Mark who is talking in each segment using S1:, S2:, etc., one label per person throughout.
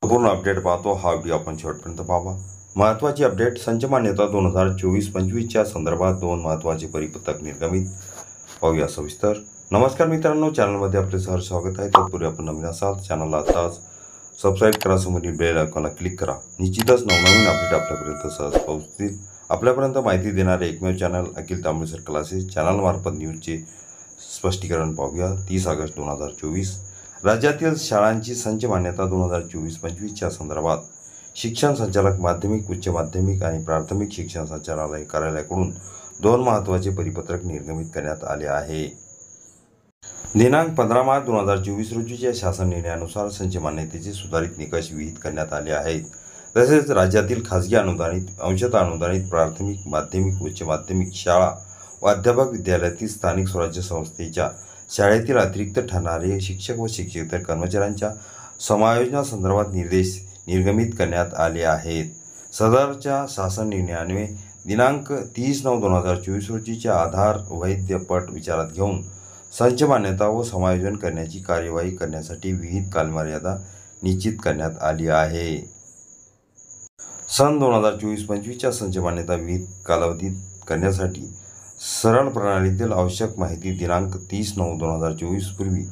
S1: पूर्ण अपडेट पाहतो हा व्हिडिओ आपण शेवटपर्यंत पाहा। महत्त्वाची अपडेट संच मान्यता 2024-25च्या संदर्भात दोन महत्त्वाचे परिपत्रक निर्गमित। पाहूया सविस्तर। नमस्कार मित्रांनो, चॅनलमध्ये आपले सहर्ष स्वागत आहे। तत्पूर्वी आपण नवीन असाल चॅनलला आताच सबस्क्राईब करा, समोरील बेल आयकॉनला क्लिक करा। निश्चितच नवनवीन अपडेट आपल्यापर्यंत सहज पोहोचतील। आपल्यापर्यंत माहिती देणारे एकमेव चॅनल अखिल तांबळे सर क्लासेस चॅनलमार्फत न्यूजचे स्पष्टीकरण पाहूया। 30 ऑगस्ट 2024 राज्यातील शाळांची संच मान्यता 2024-25च्या संदर्भात शिक्षण संचालक, माध्यमिक, उच्च माध्यमिक आणि प्राथमिक शिक्षण संचालनालय कार्यालयाकडून दोन महत्त्वाचे परिपत्रक निर्गमित करण्यात आले आहे। दिनांक 15 मार्च 2024 रोजीच्या शासन निर्णयानुसार संच मान्यतेचे सुधारित निकष विहित करण्यात आले आहेत। तसेच राज्यातील खासगी अनुदानित, अंशतः अनुदानित प्राथमिक, माध्यमिक, उच्च माध्यमिक शाळा व अध्यापक विद्यालयातील स्थानिक स्वराज्य संस्थेच्या शाळेतील अतिरिक्त ठरणारे शिक्षक व शिक्षकेतर कर्मचाऱ्यांच्या समायोजनासंदर्भात निर्देश निर्गमित करण्यात आले आहेत। सदरच्या शासन निर्णयाने दिनांक 30/9/2024 रोजीच्या आधार वैध पट विचारात घेऊन संच मान्यता व समायोजन करण्याची कार्यवाही करण्यासाठी विहित कालमर्यादा निश्चित करण्यात आली आहे। सन 2024-25च्या संच मान्यता विहित कालावधीत करण्यासाठी सरळ प्रणालीतील आवश्यक माहिती दिनांक 30/9/2024 पूर्वी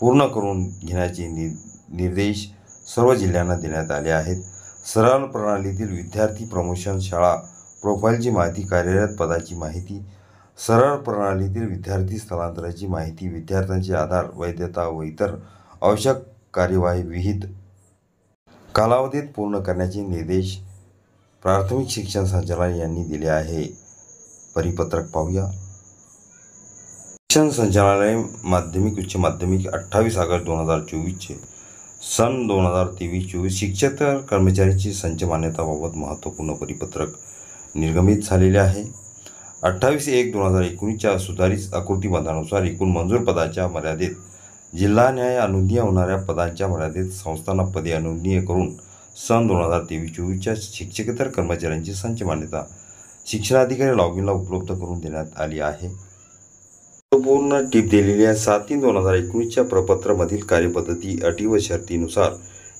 S1: पूर्ण करून घेण्याचे निर्देश सर्व जिल्ह्यांना देण्यात आले आहेत। सरळ प्रणालीतील विद्यार्थी प्रमोशन, शाळा प्रोफाईलची माहिती, कार्यरत पदाची माहिती, सरळ प्रणालीतील विद्यार्थी स्थलांतराची माहिती, विद्यार्थ्यांचे आधार वैधता व इतर आवश्यक कार्यवाही विहित कालावधीत पूर्ण करण्याचे निर्देश प्राथमिक शिक्षण संचालनालय यांनी दिले आहे। परिपत्रक पाहूया। शिक्षण संचालनालय माध्यमिक, उच्च माध्यमिक 28 ऑगस्ट 2024 सन 2023-24 शिक्षकेतर कर्मचाऱ्यांची संच मान्यताबाबत महत्त्वपूर्ण परिपत्रक निर्गमित झालेले आहे। 28/1/2019च्या सुधारित आकृतीबंधानुसार एकूण मंजूर पदाच्या मर्यादेत जिल्हा न्याय अनुज्ञेय होणाऱ्या पदांच्या मर्यादेत संस्थांना पदे अनुज्ञेय करून सन 2023-24च्या शिक्षकेतर कर्मचाऱ्यांची संच मान्यता शिक्षणाधिकारी लॉगिनला उपलब्ध करून देण्यात आली आहे। पूर्ण टीप दिलेली आहे। 7/3/2019च्या प्रपत्रामधील कार्यपद्धती, अटी व शर्तीनुसार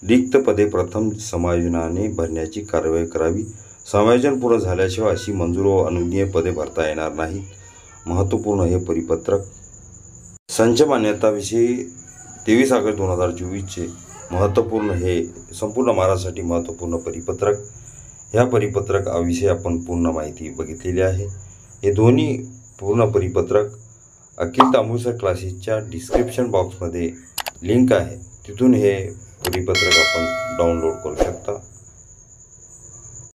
S1: रिक्त पदे प्रथम समायोजनाने भरण्याची कार्यवाही करावी। समायोजन पूर्ण झाल्याशिवाय अशी मंजूर व अनुज्ञेय पदे भरता येणार नाहीत। महत्त्वपूर्ण हे परिपत्रक संच मान्यताविषयी 23 ऑगस्ट 2024चे महत्त्वपूर्ण हे संपूर्ण महाराष्ट्रासाठी महत्त्वपूर्ण परिपत्रक। ह्या परिपत्रकाविषयी आपण पूर्ण माहिती बघितलेली आहे। हे दोन्ही पूर्ण परिपत्रक अखिल तांबळे सर क्लासेसच्या डिस्क्रिप्शन बॉक्समध्ये लिंक आहे, तिथून हे परिपत्रक आपण डाउनलोड करू शकता।